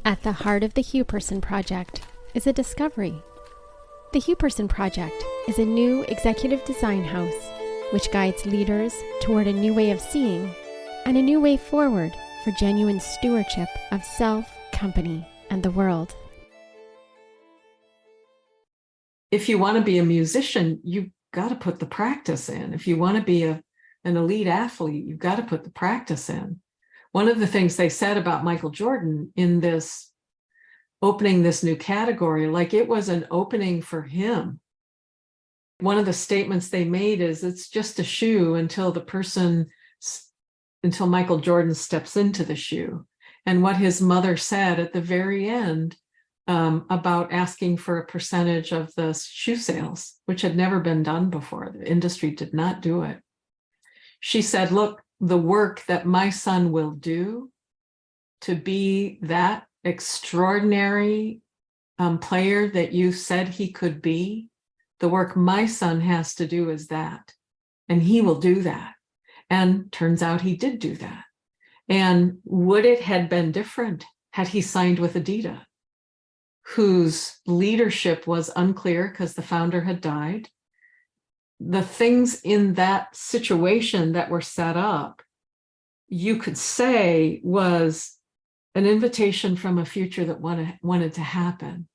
At the heart of the Huberson Project is a discovery. The Huberson Project is a new executive design house which guides leaders toward a new way of seeing and a new way forward for genuine stewardship of self, company, and the world. If you want to be a musician, you've got to put the practice in. If you want to be an elite athlete, you've got to put the practice in. One of the things they said about Michael Jordan in this opening this new category, like it was an opening for him. One of the statements they made is it's just a shoe until Michael Jordan steps into the shoe. And what his mother said at the very end about asking for a percentage of the shoe sales, which had never been done before. The industry did not do it. She said, look, the work that my son will do to be that extraordinary player that you said he could be, the work my son has to do is that. And he will do that. And turns out he did do that. And would it have been different had he signed with Adidas, whose leadership was unclear because the founder had died? The things in that situation that were set up, you could say was an invitation from a future that wanted to happen,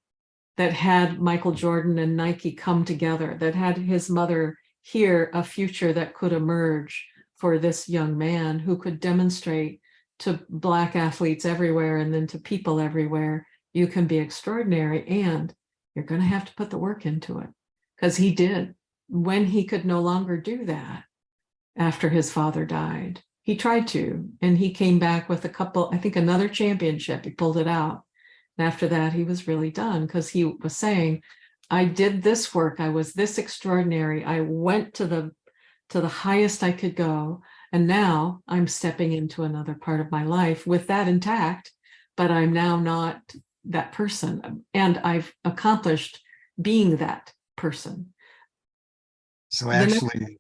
that had Michael Jordan and Nike come together, that had his mother hear a future that could emerge for this young man who could demonstrate to Black athletes everywhere and then to people everywhere, you can be extraordinary and you're going to have to put the work into it. Because he did. When he could no longer do that after his father died, he tried to, and he came back with another championship. He pulled it out. And after that, he was really done because he was saying, I did this work. I was this extraordinary. I went to the highest I could go. And now I'm stepping into another part of my life with that intact, but I'm now not that person. And I've accomplished being that person. So actually,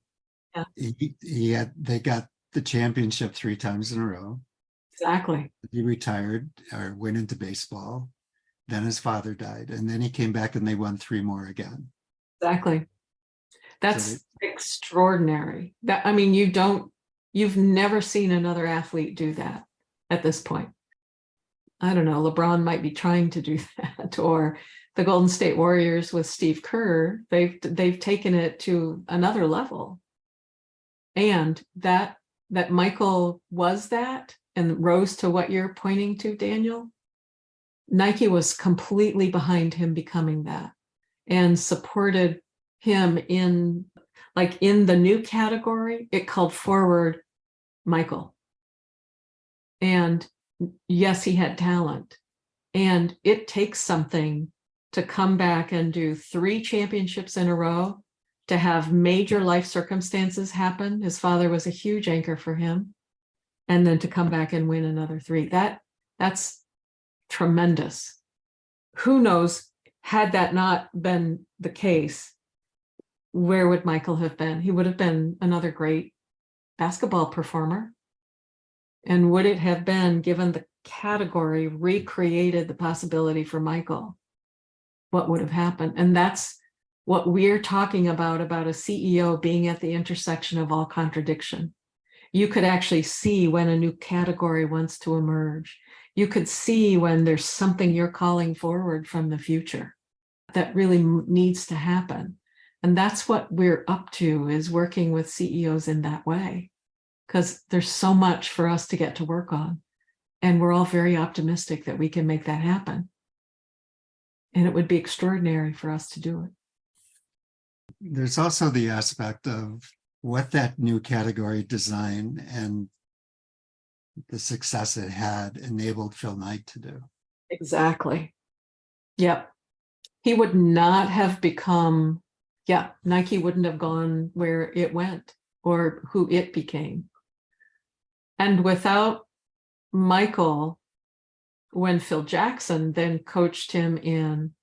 they got the championship 3 times in a row. Exactly. He retired or went into baseball. Then his father died, and then he came back and they won 3 more again. Exactly. That's extraordinary. You've never seen another athlete do that at this point. I don't know, LeBron might be trying to do that, or the Golden State Warriors with Steve Kerr, they've taken it to another level. And that Michael was that and rose to what you're pointing to, Daniel. Nike was completely behind him becoming that and supported him in the new category. It called forward Michael. And yes, he had talent. And it takes something to come back and do 3 championships in a row, to have major life circumstances happen. His father was a huge anchor for him. And then to come back and win another 3. That's tremendous. Who knows, had that not been the case, where would Michael have been? He would have been another great basketball performer. And would it have been, given the category recreated the possibility for Michael, what would have happened? And that's what we're talking about a CEO being at the intersection of all contradiction. You could actually see when a new category wants to emerge. You could see when there's something you're calling forward from the future that really needs to happen. And that's what we're up to, is working with CEOs in that way, because there's so much for us to get to work on. And we're all very optimistic that we can make that happen. And it would be extraordinary for us to do it. There's also the aspect of what that new category design and the success it had enabled Phil Knight to do. Exactly. Yep. He would not have become, Nike wouldn't have gone where it went or who it became. And without Michael, when Phil Jackson then coached him in,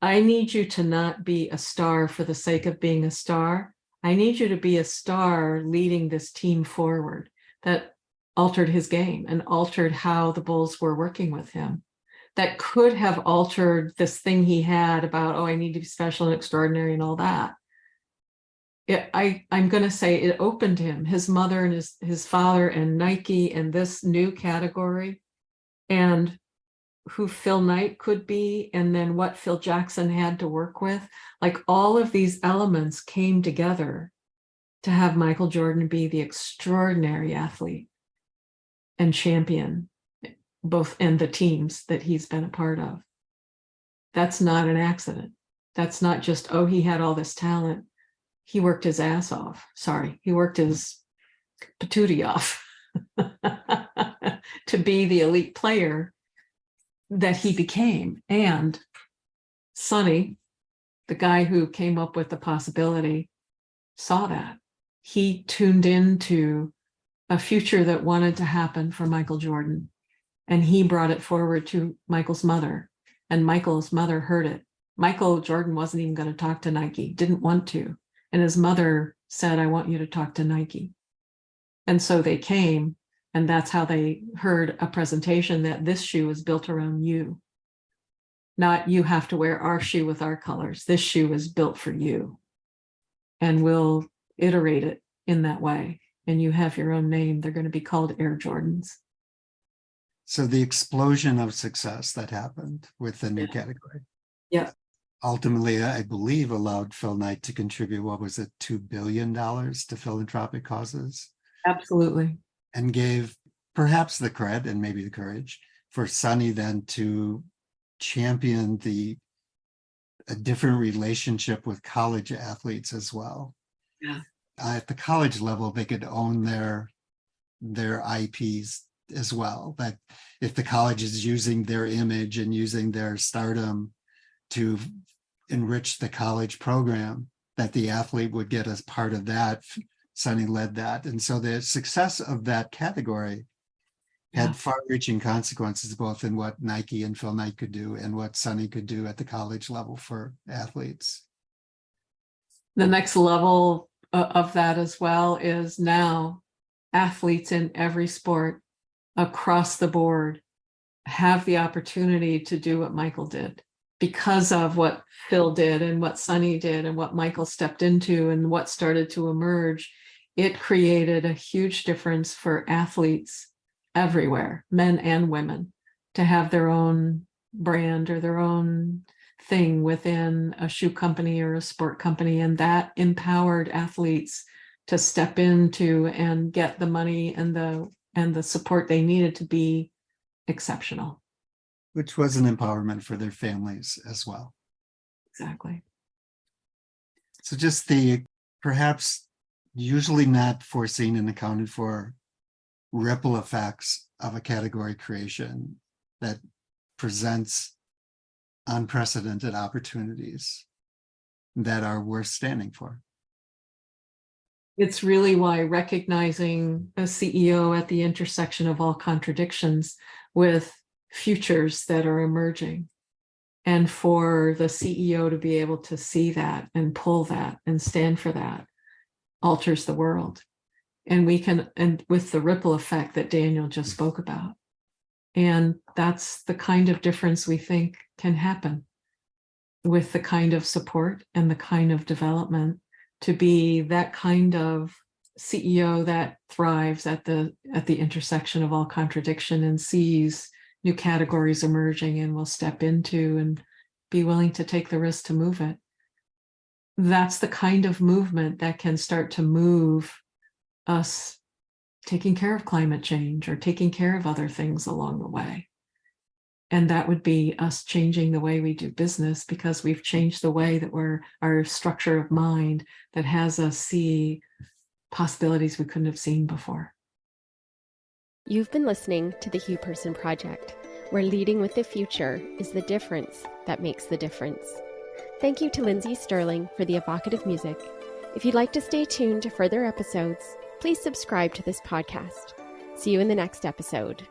I need you to not be a star for the sake of being a star. I need you to be a star leading this team forward. That altered his game and altered how the Bulls were working with him. that could have altered this thing he had about, oh, I need to be special and extraordinary and all that. I'm going to say it opened him, his mother and his father and Nike and this new category, and who Phil Knight could be, and then what Phil Jackson had to work with. Like, all of these elements came together to have Michael Jordan be the extraordinary athlete and champion, both in the teams that he's been a part of. That's not an accident. That's not just, oh, he had all this talent. He worked his ass off. Sorry, he worked his patootie off to be the elite player that he became. And Sonny, the guy who came up with the possibility, saw that. He tuned into a future that wanted to happen for Michael Jordan, and he brought it forward to Michael's mother, and Michael's mother heard it. Michael Jordan wasn't even going to talk to Nike, didn't want to. And his mother said, I want you to talk to Nike. And so they came, and that's how they heard a presentation that this shoe is built around you. Not you have to wear our shoe with our colors. This shoe is built for you. And we'll iterate it in that way. And you have your own name. They're going to be called Air Jordans. So the explosion of success that happened with the new category. Yeah. Ultimately, I believe, allowed Phil Knight to contribute, what was it, $2 billion to philanthropic causes? Absolutely. And gave perhaps the cred and maybe the courage for Sonny then to champion a different relationship with college athletes as well. Yeah. At the college level, they could own their IPs as well. That if the college is using their image and using their stardom to enrich the college program, that the athlete would get as part of that. Sonny led that. And so the success of that category had far-reaching consequences, both in what Nike and Phil Knight could do and what Sonny could do at the college level for athletes. The next level of that as well is now athletes in every sport across the board have the opportunity to do what Michael did, because of what Phil did and what Sonny did and what Michael stepped into and what started to emerge. It created a huge difference for athletes everywhere, men and women, to have their own brand or their own thing within a shoe company or a sport company. And that empowered athletes to step into and get the money and the support they needed to be exceptional. Which was an empowerment for their families as well. Exactly. So just the perhaps usually not foreseen and accounted for ripple effects of a category creation that presents unprecedented opportunities that are worth standing for. It's really why recognizing a CEO at the intersection of all contradictions with futures that are emerging, and for the CEO to be able to see that and pull that and stand for that, alters the world. And we can, and with the ripple effect that Daniel just spoke about. And that's the kind of difference we think can happen with the kind of support and the kind of development to be that kind of CEO that thrives at the intersection of all contradiction and sees new categories emerging and will step into and be willing to take the risk to move it. That's the kind of movement that can start to move us taking care of climate change or taking care of other things along the way. And that would be us changing the way we do business, because we've changed the way that our structure of mind that has us see possibilities we couldn't have seen before. You've been listening to the Hugh Person Project, where leading with the future is the difference that makes the difference. Thank you to Lindsay Sterling for the evocative music. If you'd like to stay tuned to further episodes, please subscribe to this podcast. See you in the next episode.